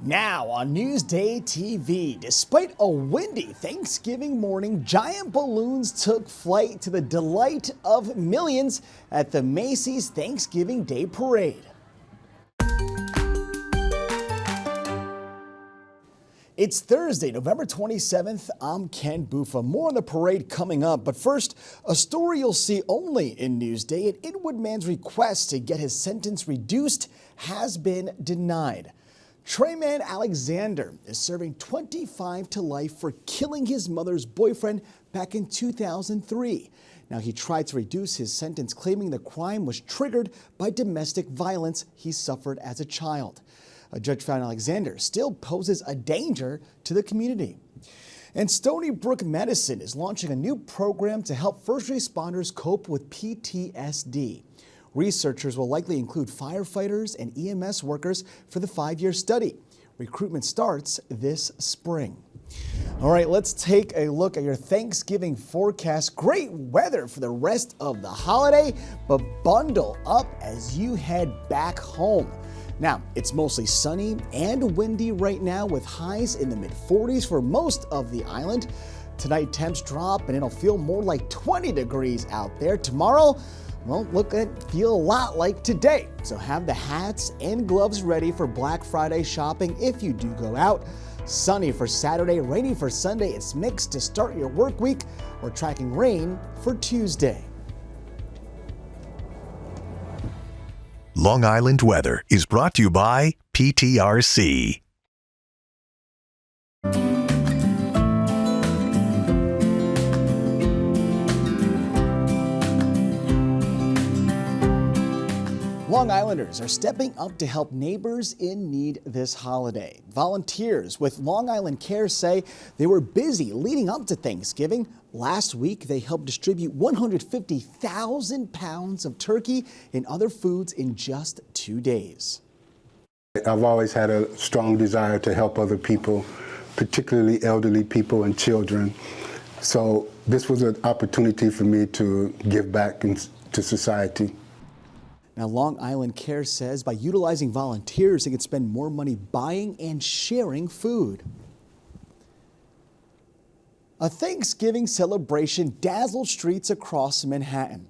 Now on Newsday TV, despite a windy Thanksgiving morning, giant balloons took flight to the delight of millions at the Macy's Thanksgiving Day Parade. It's Thursday, November 27th. I'm Ken Buffa. More on the parade coming up. But first, a story you'll see only in Newsday. An Inwood man's request to get his sentence reduced has been denied. Trayman Alexander is serving 25 to life for killing his mother's boyfriend back in 2003. Now, he tried to reduce his sentence, claiming the crime was triggered by domestic violence he suffered as a child. A judge found Alexander still poses a danger to the community. And Stony Brook Medicine is launching a new program to help first responders cope with PTSD. Researchers will likely include firefighters and EMS workers for the 5-year study. Recruitment starts this spring. All right, let's take a look at your Thanksgiving forecast. Great weather for the rest of the holiday, but bundle up as you head back home. Now, it's mostly sunny and windy right now with highs in the mid-40s for most of the island. Tonight, temps drop and it'll feel more like 20 degrees out there. Tomorrow, won't feel a lot like today. So have the hats and gloves ready for Black Friday shopping if you do go out. Sunny for Saturday, rainy for Sunday. It's mixed to start your work week. We're tracking rain for Tuesday. Long Island weather is brought to you by PTRC. Long Islanders are stepping up to help neighbors in need this holiday. Volunteers with Long Island Care say they were busy leading up to Thanksgiving. Last week, they helped distribute 150,000 pounds of turkey and other foods in just 2 days. I've always had a strong desire to help other people, particularly elderly people and children. So this was an opportunity for me to give back to society. Now, Long Island Care says by utilizing volunteers, they can spend more money buying and sharing food. A Thanksgiving celebration dazzled streets across Manhattan.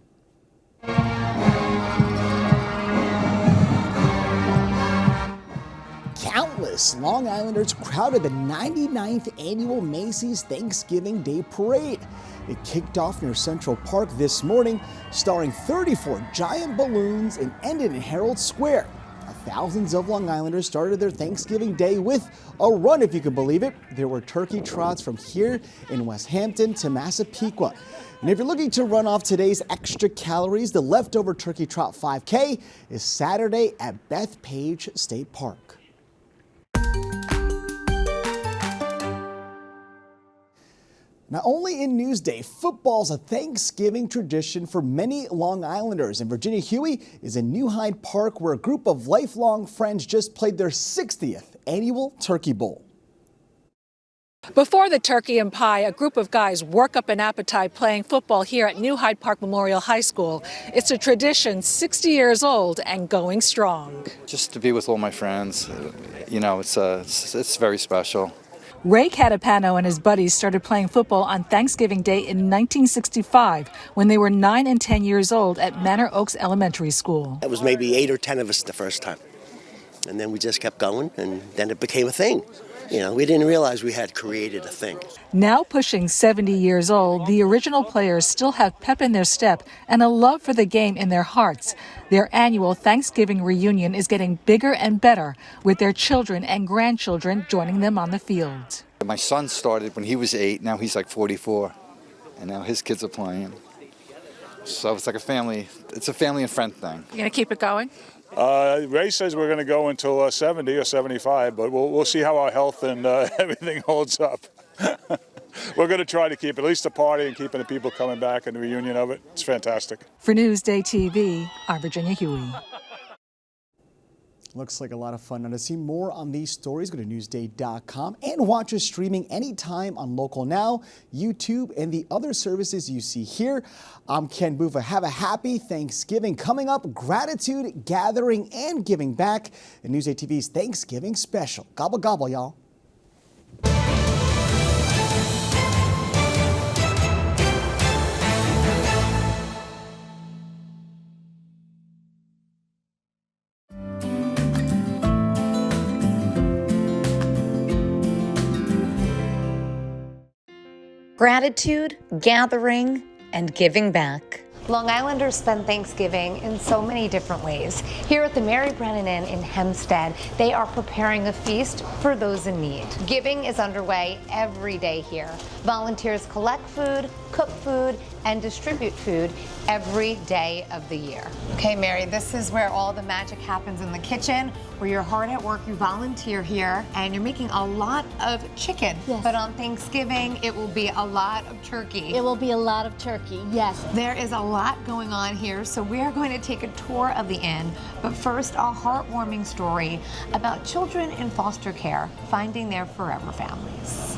Countless Long Islanders crowded the 99th annual Macy's Thanksgiving Day Parade. It kicked off near Central Park this morning, starring 34 giant balloons and ended in Herald Square. Thousands of Long Islanders started their Thanksgiving Day with a run, if you can believe it. There were turkey trots from here in West Hampton to Massapequa. And if you're looking to run off today's extra calories, the leftover turkey trot 5K is Saturday at Bethpage State Park. Not only in Newsday, football's a Thanksgiving tradition for many Long Islanders. And Virginia Huey is in New Hyde Park, where a group of lifelong friends just played their 60th annual Turkey Bowl. Before the turkey and pie, a group of guys work up an appetite playing football here at New Hyde Park Memorial High School. It's a tradition 60 years old and going strong. Just to be with all my friends, you know, it's very special. Ray Catapano and his buddies started playing football on Thanksgiving Day in 1965 when they were 9 and 10 years old at Manor Oaks Elementary School. It was maybe 8 or 10 of us the first time. And then we just kept going, and then it became a thing. You know, we didn't realize we had created a thing. Now pushing 70 years old, the original players still have pep in their step and a love for the game in their hearts. Their annual Thanksgiving reunion is getting bigger and better, with their children and grandchildren joining them on the field. My son started when he was 8, now he's like 44, and now his kids are playing. So it's like it's a family and friend thing. You gonna keep it going? Ray says we're going to go until 70 or 75, but we'll see how our health and everything holds up. We're going to try to keep at least the party and keeping the people coming back and the reunion of it. It's fantastic. For Newsday TV, I'm Virginia Huey. Looks like a lot of fun. Now, to see more on these stories, go to Newsday.com and watch us streaming anytime on Local Now, YouTube, and the other services you see here. I'm Ken Buffa. Have a happy Thanksgiving. Coming up, gratitude, gathering, and giving back in Newsday TV's Thanksgiving special. Gobble, gobble, y'all. Gratitude, gathering, and giving back. Long Islanders spend Thanksgiving in so many different ways. Here at the Mary Brennan Inn in Hempstead, they are preparing a feast for those in need. Giving is underway every day here. Volunteers collect food, cook food, and distribute food every day of the year. Okay, Mary, this is where all the magic happens in the kitchen, where you're hard at work, you volunteer here, and you're making a lot of chicken. Yes. But on Thanksgiving, it will be a lot of turkey. It will be a lot of turkey, yes. There is a lot going on here, so we are going to take a tour of the inn. But first, a heartwarming story about children in foster care finding their forever families.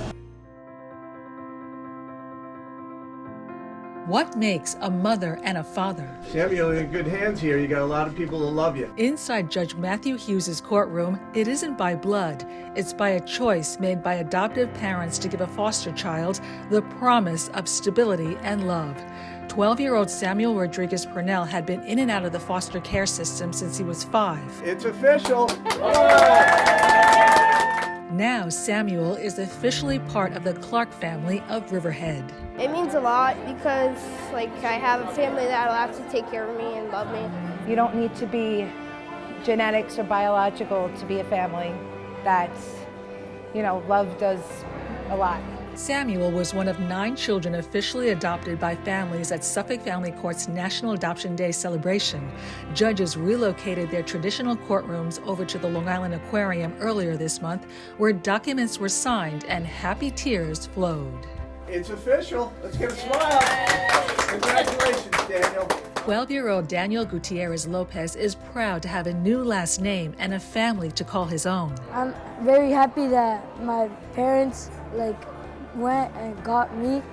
What makes a mother and a father? Samuel, you're in good hands here. You got a lot of people that love you. Inside Judge Matthew Hughes' courtroom, it isn't by blood. It's by a choice made by adoptive parents to give a foster child the promise of stability and love. 12-year-old Samuel Rodriguez Purnell had been in and out of the foster care system since he was 5. It's official. Now Samuel is officially part of the Clark family of Riverhead. It means a lot because, I have a family that'll actually take care of me and love me. You don't need to be genetics or biological to be a family. That's, love does a lot. Samuel was one of 9 children officially adopted by families at Suffolk Family Court's National Adoption Day celebration. Judges relocated their traditional courtrooms over to the Long Island Aquarium earlier this month, where documents were signed and happy tears flowed. It's official. Let's get a smile. Congratulations, Daniel. 12-year-old Daniel Gutierrez Lopez is proud to have a new last name and a family to call his own. I'm very happy that my parents, went and got me,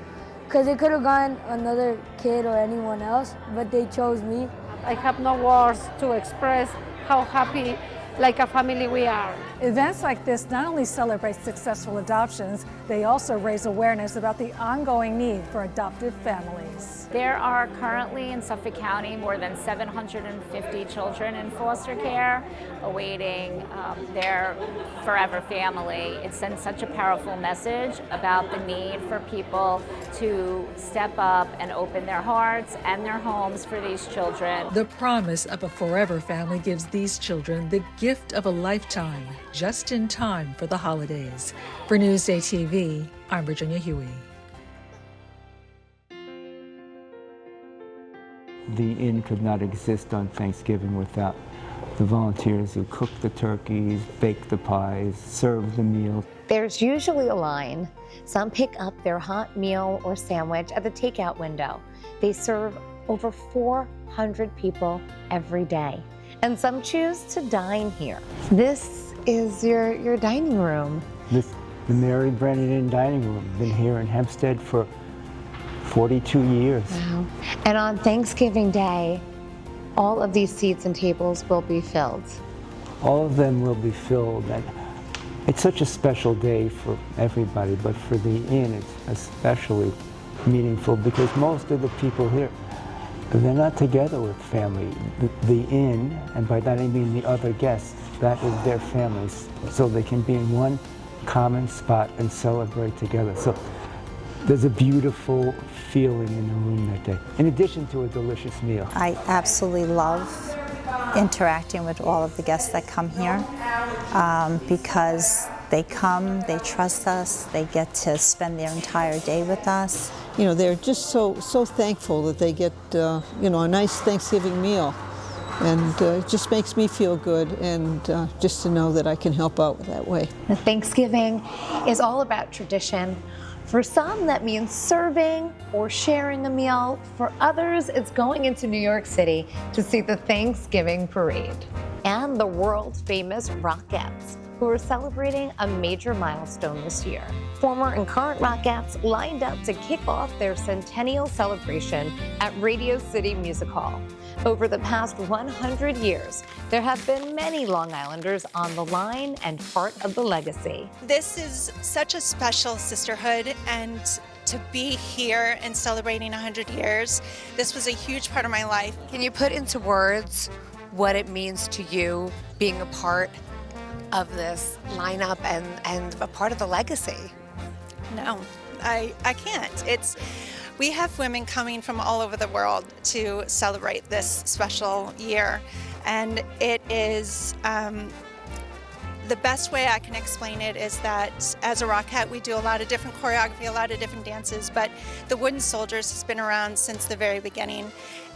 because they could have gone another kid or anyone else, but they chose me. I have no words to express how happy, like a family we are. Events like this not only celebrate successful adoptions, they also raise awareness about the ongoing need for adoptive families. There are currently in Suffolk County more than 750 children in foster care awaiting their forever family. It sends such a powerful message about the need for people to step up and open their hearts and their homes for these children. The promise of a forever family gives these children the gift of a lifetime, just in time for the holidays. For Newsday TV, I'm Virginia Huey. The inn could not exist on Thanksgiving without the volunteers who cook the turkeys, bake the pies, serve the meals. There's usually a line. Some pick up their hot meal or sandwich at the takeout window. They serve over 400 people every day. And some choose to dine here. This is your dining room. The Mary Brennan Inn dining room. Been here in Hempstead for 42 years. Wow. And on Thanksgiving Day, all of these seats and tables will be filled. All of them will be filled. And it's such a special day for everybody, but for the inn it's especially meaningful because most of the people here, they're not together with family. The inn, and by that I mean the other guests, that is their families. So they can be in one common spot and celebrate together. So there's a beautiful feeling in the room that day, in addition to a delicious meal. I absolutely love interacting with all of the guests that come here because they come, they trust us, they get to spend their entire day with us. They're just so thankful that they get, a nice Thanksgiving meal. And it just makes me feel good, and just to know that I can help out that way. Thanksgiving is all about tradition, For some, that means serving or sharing a meal. For others, it's going into New York City to see the Thanksgiving parade. And the world famous Rockettes, who are celebrating a major milestone this year. Former and current Rockettes lined up to kick off their centennial celebration at Radio City Music Hall. Over the past 100 years, there have been many Long Islanders on the line and part of the legacy. This is such a special sisterhood, and to be here and celebrating 100 years, this was a huge part of my life. Can you put into words what it means to you being a part of this lineup and a part of the legacy? No, I can't. We have women coming from all over the world to celebrate this special year, and it is the best way I can explain it is that as a Rockette, we do a lot of different choreography, a lot of different dances, but the Wooden Soldiers has been around since the very beginning.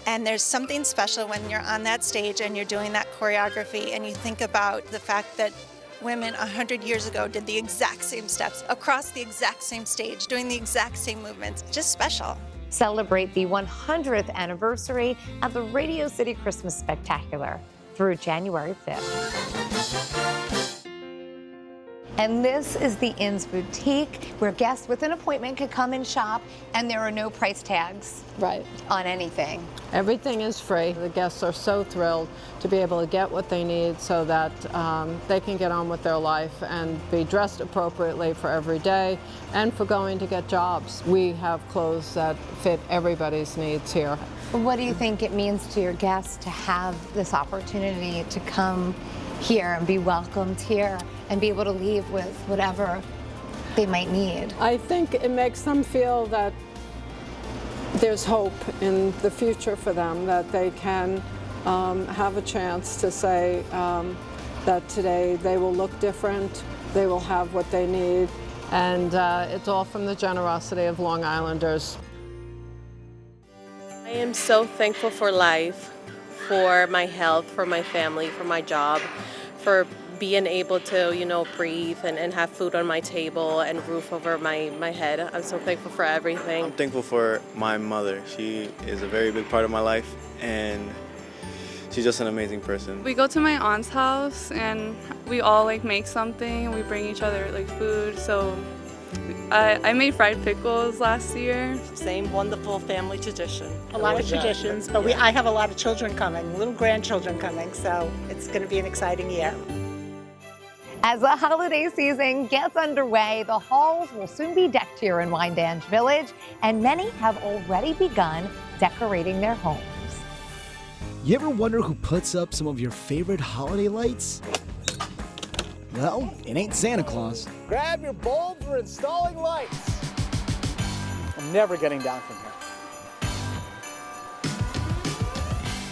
And there's something special when you're on that stage and you're doing that choreography and you think about the fact that women 100 years ago did the exact same steps across the exact same stage, doing the exact same movements. Just special. Celebrate the 100th anniversary at the Radio City Christmas Spectacular through January 5th. And this is the Inn's Boutique, where guests with an appointment can come and shop, and there are no price tags on anything. Everything is free. The guests are so thrilled to be able to get what they need so that they can get on with their life and be dressed appropriately for every day and for going to get jobs. We have clothes that fit everybody's needs here. What do you think it means to your guests to have this opportunity to come here and be welcomed here and be able to leave with whatever they might need? I think it makes them feel that there's hope in the future for them, that they can have a chance to say that today they will look different, they will have what they need, and it's all from the generosity of Long Islanders. I am so thankful for life, for my health, for my family, for my job, for being able to, breathe and have food on my table and roof over my head. I'm so thankful for everything. I'm thankful for my mother. She is a very big part of my life, and she's just an amazing person. We go to my aunt's house and we all make something and we bring each other food. So I made fried pickles last year. Same wonderful family tradition. A lot of traditions, but I have a lot of children coming, little grandchildren coming, so it's going to be an exciting year. As the holiday season gets underway, the halls will soon be decked here in Wyandanch Village, and many have already begun decorating their homes. You ever wonder who puts up some of your favorite holiday lights? Well, it ain't Santa Claus. Grab your bulbs, we're installing lights. I'm never getting down from here.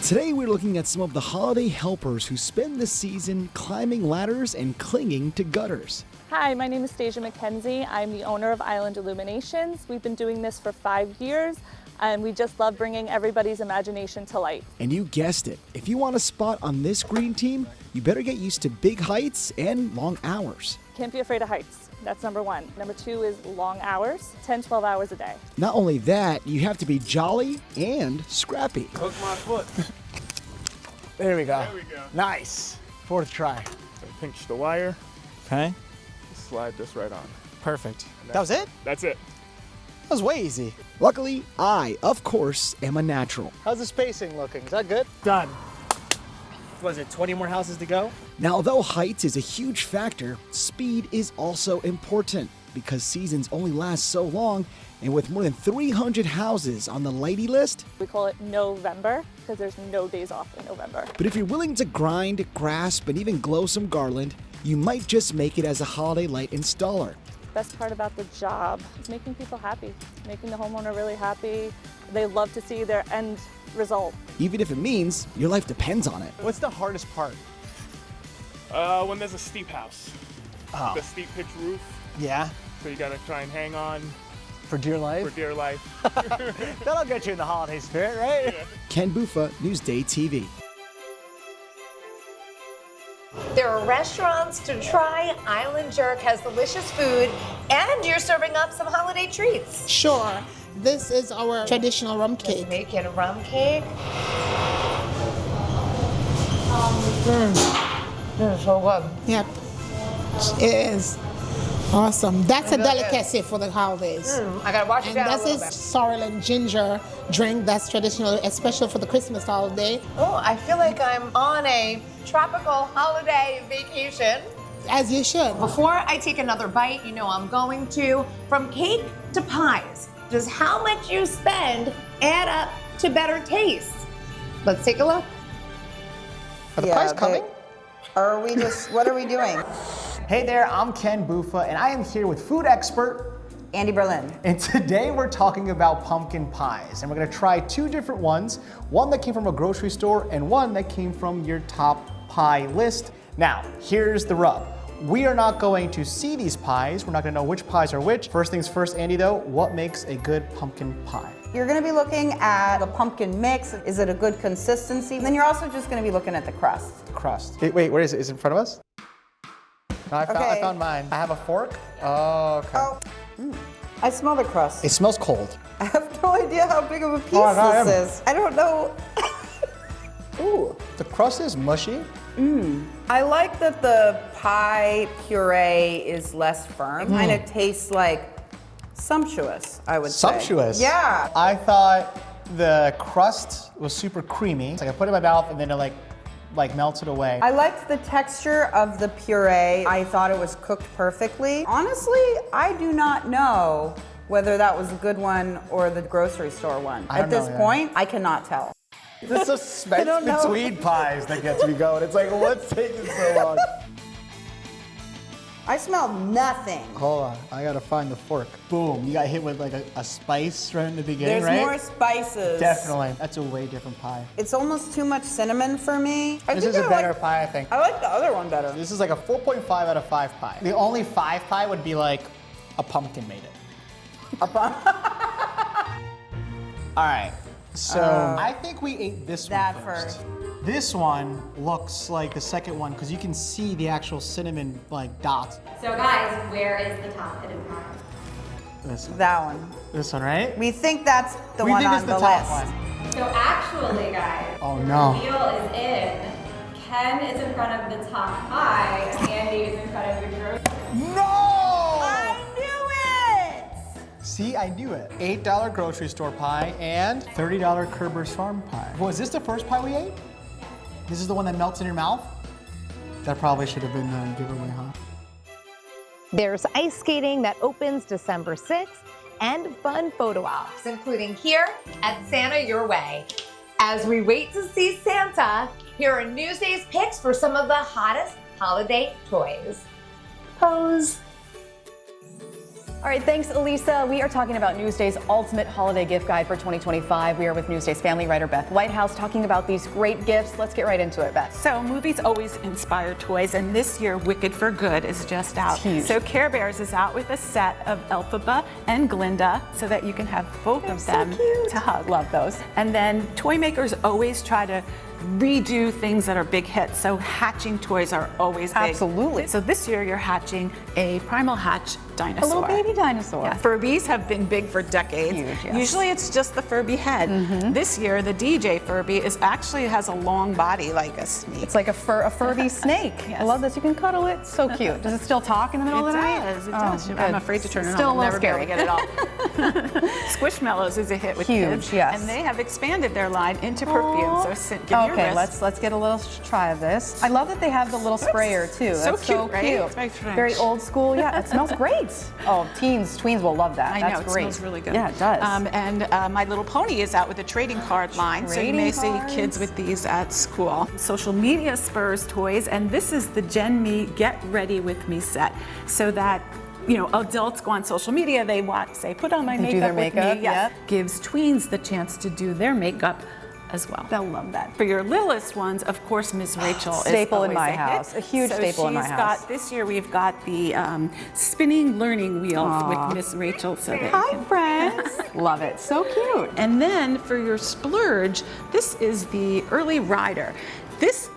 Today we're looking at some of the holiday helpers who spend the season climbing ladders and clinging to gutters. Hi, my name is Stasia McKenzie. I'm the owner of Island Illuminations. We've been doing this for 5 years, and we just love bringing everybody's imagination to life. And you guessed it, if you want a spot on this green team, you better get used to big heights and long hours. Can't be afraid of heights. That's number one. Number two is long hours, 10, 12 hours a day. Not only that, you have to be jolly and scrappy. Hook my foot. There we go. There we go. Nice. Fourth try. Pinch the wire. Okay. Slide this right on. Perfect. That was it? That's it. That was way easy. Luckily, I, of course, am a natural. How's the spacing looking? Is that good? Done. Was it 20 more houses to go? Now, although height is a huge factor, speed is also important because seasons only last so long, and with more than 300 houses on the lady list, We call it November because there's no days off in November. but if you're willing to grind, grasp, and even glow some garland, you might just make it as a holiday light installer. Best part about the job is making people happy, making the homeowner really happy. They love to see their end result. Even if it means your life depends on it. What's the hardest part? When there's a steep house. Oh. The steep pitch roof. Yeah. So you gotta try and hang on. For dear life? For dear life. That'll get you in the holiday spirit, right? Ken Buffa, Newsday TV. There are restaurants to try. Island Jerk has delicious food, and you're serving up some holiday treats. Sure. This is our traditional rum cake. Making a rum cake. This is so good. Yep. It is. Awesome. That's a delicacy for the holidays. I gotta watch it down a And little this bit. is sorrel and ginger drink that's traditional, especially for the Christmas holiday. Oh, I feel like I'm on a tropical holiday vacation. As you should. Before I take another bite, you know I'm going to. From cake to pies, does how much you spend add up to better taste? Let's take a look. Are the pies coming? Are we just, what are we doing? Hey there, I'm Ken Buffa, and I am here with food expert Andy Berlin. And today we're talking about pumpkin pies, and we're gonna try two different ones, one that came from a grocery store and one that came from your top pie list. Now, here's the rub. We are not going to see these pies. We're not gonna know which pies are which. First things first, Andy, though, what makes a good pumpkin pie? You're gonna be looking at the pumpkin mix. Is it a good consistency? And then you're also just gonna be looking at the crust. The crust. Wait, where is it? Is it in front of us? No, I found mine. I have a fork. Oh, okay. Oh. I smell the crust. It smells cold. I have no idea how big of a piece this is. I don't know. Ooh. The crust is mushy. I like that the pie puree is less firm. Kind of tastes like sumptuous, I would say. Sumptuous? Yeah. I thought the crust was super creamy. It's like I put it in my mouth and then it like melted away. I liked the texture of the puree. I thought it was cooked perfectly. Honestly, I do not know whether that was a good one or the grocery store one. At this point, I cannot tell. The suspense between pies that gets me going. It's like, what's taking so long? I smell nothing. Hold on, I gotta find the fork. Boom, you got hit with like a spice right in the beginning, There's more spices. Definitely. That's a way different pie. It's almost too much cinnamon for me. This is a better pie, I think. I like the other one better. This is like a 4.5 out of 5 pie. The only 5 pie would be like a pumpkin made it. A All right, so I think we ate this one first. This one looks like the second one because you can see the actual cinnamon like dots. So guys, where is the top hidden pie? This one. That one. This one, right? We think that's the we one think on it's the top list. one. So actually, guys, Oh no. the deal is in. Ken is in front of the top pie, and Andy is in front of the grocery. No! I knew it! See, I knew it. $8 grocery store pie and $30 Kerber's Farm pie. Was this the first pie we ate? This is the one that melts in your mouth? That probably should have been the giveaway, huh? There's ice skating that opens December 6th and fun photo ops, including here at Santa Your Way. As we wait to see Santa, here are Newsday's picks for some of the hottest holiday toys. Pose. All right, thanks, Elisa. We are talking about Newsday's ultimate holiday gift guide for 2025. We are with Newsday's family writer, Beth Whitehouse, talking about these great gifts. Let's get right into it, Beth. So movies always inspire toys, and this year, Wicked for Good is just out. So Care Bears is out with a set of Elphaba and Glinda so that you can have both of them to hug. Love those. And then toy makers always try to redo things that are big hits. So hatching toys are always big. Absolutely. So this year you're hatching a Primal Hatch dinosaur. A little baby dinosaur. Yeah, Furbies have been big for decades. Huge, yes. Usually it's just the Furby head. This year the DJ Furby has a long body like a snake. It's like a Furby snake. I love this. You can cuddle it. So cute. Does it still talk in the middle of the night? It does. I'm afraid to turn it on. Still a I'll little never be able scary. to get it off. Squishmallows is a hit with Huge, kids. yes. And they have expanded their line into perfume. So give me your Okay, wrist. let's get a little try of this. I love that they have the little sprayer too. So That's cute, so right? cute. It's very French. Very old school. Yeah, it smells great. Oh, tweens will love that. I That's know, it great. smells really good. Yeah, it does. And My Little Pony is out with a trading card line, so you may see kids with these at school. Social media spurs toys, and this is the Gen Me Get Ready With Me set, so that adults go on social media, they say, put on my They makeup do their with makeup, me. yep. Gives tweens the chance to do their makeup as well. They'll love that. For your littlest ones, of course, Miss Rachel is Staple in always my a hit. house. A huge So staple in my she's house. This year we've got the spinning learning wheel with Miss Rachel. So that Hi, friends. Love it. So cute. And then for your splurge, this is the early rider.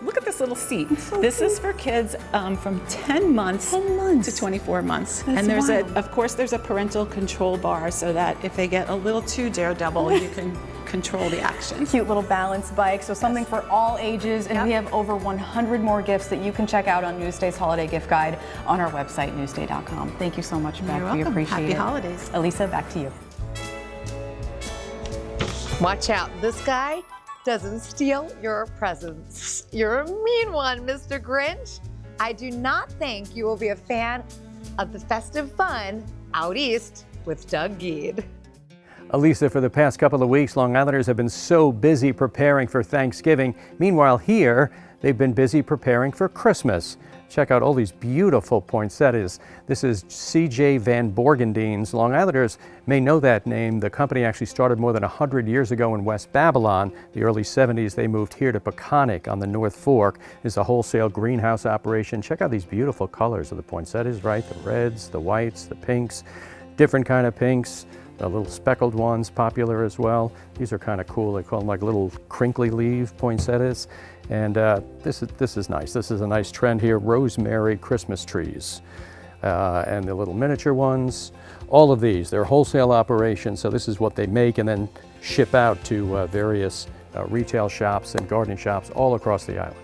Look at this little seat. This is for kids from 10 months to 24 months. That's and there's wild. of course, there's a parental control bar so that if they get a little too daredevil, you can control the action. Cute little balance bike, so something for all ages, and we have over 100 more gifts that you can check out on Newsday's holiday gift guide on our website, newsday.com. Thank you so much, Beth. You're We welcome. appreciate Happy it. holidays. Elisa, back to you. Watch out, this guy doesn't steal your presents. You're a mean one, Mr. Grinch. I do not think you will be a fan of the festive fun out east with Doug Geed. Elisa, for the past couple of weeks, Long Islanders have been so busy preparing for Thanksgiving. Meanwhile, here, they've been busy preparing for Christmas. Check out all these beautiful poinsettias. This is C.J. Van Borgendien's. Long Islanders may know that name. The company actually started more than 100 years ago in West Babylon. The early 70s, they moved here to Peconic on the North Fork. It's a wholesale greenhouse operation. Check out these beautiful colors of the poinsettias, right? The reds, the whites, the pinks, different kind of pinks. The little speckled ones, popular as well. These are kind of cool. They call them like little crinkly leaf poinsettias. And this is nice. This is a nice trend here. Rosemary Christmas trees. And the little miniature ones. All of these, they're wholesale operations. So this is what they make and then ship out to various retail shops and gardening shops all across the island.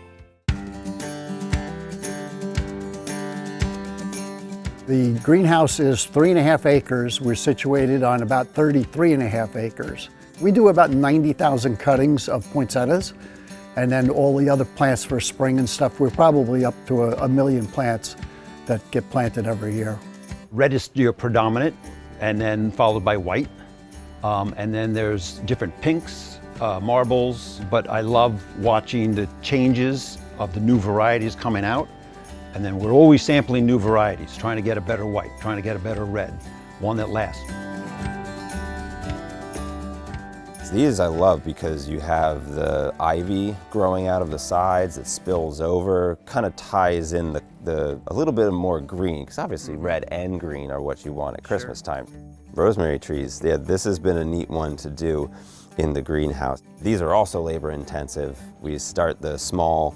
The greenhouse is 3.5 acres. We're situated on about 33.5 acres. We do about 90,000 cuttings of poinsettias, and then all the other plants for spring and stuff. We're probably up to a million plants that get planted every year. Red is your predominant, and then followed by white. And then there's different pinks, marbles, but I love watching the changes of the new varieties coming out. And then we're always sampling new varieties, trying to get a better white, trying to get a better red, one that lasts. These I love because you have the ivy growing out of the sides that spills over, kind of ties in a little bit more green, because obviously red and green are what you want at Christmas time. Rosemary trees, yeah, this has been a neat one to do in the greenhouse. These are also labor intensive. We start the small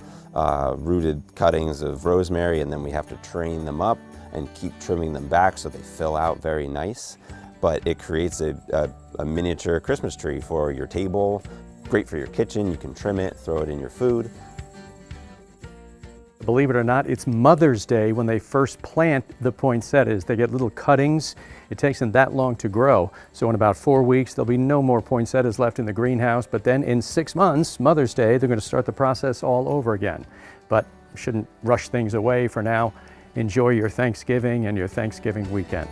rooted cuttings of rosemary, and then we have to train them up and keep trimming them back so they fill out very nice. But it creates a miniature Christmas tree for your table, great for your kitchen. You can trim it, throw it in your food. Believe it or not, it's Mother's Day when they first plant the poinsettias. They get little cuttings. It takes them that long to grow. So in about 4 weeks, there'll be no more poinsettias left in the greenhouse. But then in 6 months, Mother's Day, they're going to start the process all over again. But you shouldn't rush things away for now. Enjoy your Thanksgiving and your Thanksgiving weekend.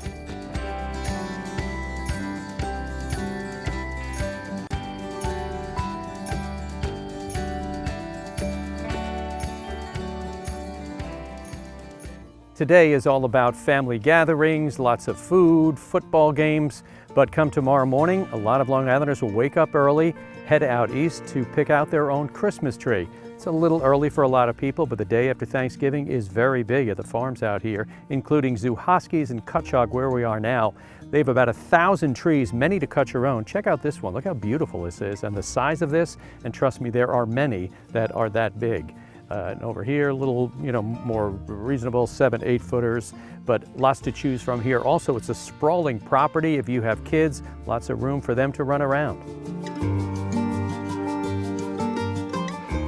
Today is all about family gatherings, lots of food, football games, but come tomorrow morning, a lot of Long Islanders will wake up early, head out east to pick out their own Christmas tree. It's a little early for a lot of people, but the day after Thanksgiving is very big at the farms out here, including Zuhosky's and Cutchogue, where we are now. They have about 1,000 trees, many to cut your own. Check out this one. Look how beautiful this is and the size of this, and trust me, there are many that are that big. And over here, a little, more reasonable 7-8 footers, but lots to choose from here. Also, it's a sprawling property. If you have kids, lots of room for them to run around.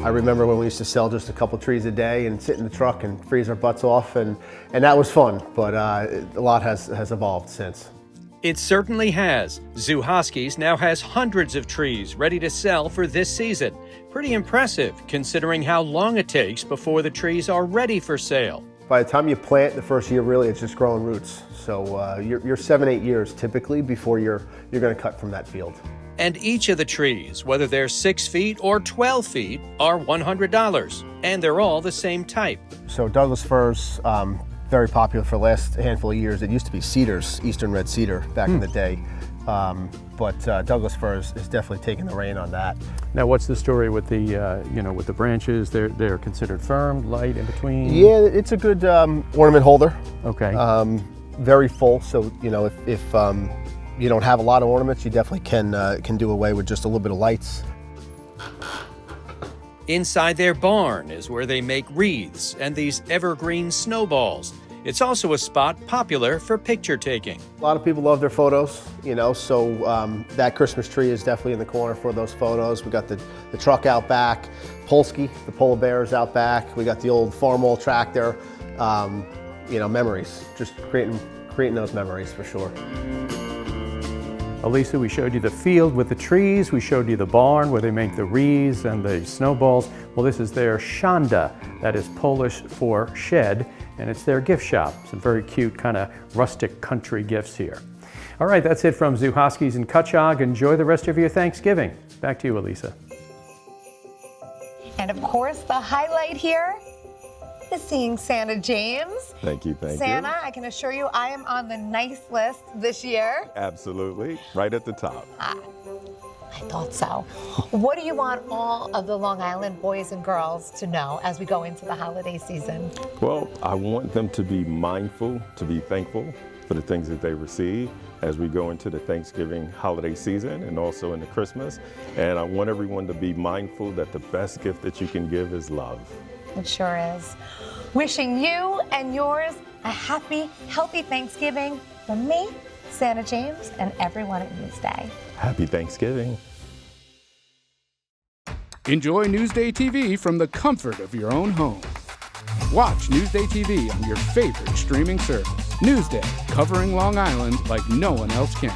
I remember when we used to sell just a couple trees a day and sit in the truck and freeze our butts off, and that was fun, but a lot has evolved since. It certainly has. Zuhosky's now has hundreds of trees ready to sell for this season. Pretty impressive, considering how long it takes before the trees are ready for sale. By the time you plant the first year, really, it's just growing roots. So you're 7-8 years typically before you're going to cut from that field. And each of the trees, whether they're 6 feet or 12 feet, are $100. And they're all the same type. So Douglas firs, very popular for the last handful of years. It used to be cedars, eastern red cedar back in the day. But Douglas firs is definitely taking the reign on that. Now, what's the story with the, with the branches? They're considered firm, light in between? Yeah, it's a good ornament holder. Okay. Very full, so if you don't have a lot of ornaments, you definitely can do away with just a little bit of lights. Inside their barn is where they make wreaths and these evergreen snowballs. It's also a spot popular for picture taking. A lot of people love their photos, you know, so that Christmas tree is definitely in the corner for those photos. We got the truck out back, Polsky, the polar bears out back. We got the old Farmall tractor, you know, memories, just creating those memories for sure. Elisa, we showed you the field with the trees. We showed you the barn where they make the wreaths and the snowballs. Well, this is their szanda, that is Polish for shed, and it's their gift shop. Some very cute kind of rustic country gifts here. All right, that's it from Zuhosky's in Cutchogue. Enjoy the rest of your Thanksgiving. Back to you, Elisa. And of course, the highlight here is seeing Santa James. Thank you, thank you. Santa, I can assure you I am on the nice list this year. Absolutely, right at the top. I thought so. What do you want all of the Long Island boys and girls to know as we go into the holiday season? Well, I want them to be mindful, to be thankful for the things that they receive as we go into the Thanksgiving holiday season and also into Christmas. And I want everyone to be mindful that the best gift that you can give is love. It sure is. Wishing you and yours a happy, healthy Thanksgiving from me, Santa James, and everyone at Newsday. Happy Thanksgiving. Enjoy Newsday TV from the comfort of your own home. Watch Newsday TV on your favorite streaming service. Newsday, covering Long Island like no one else can.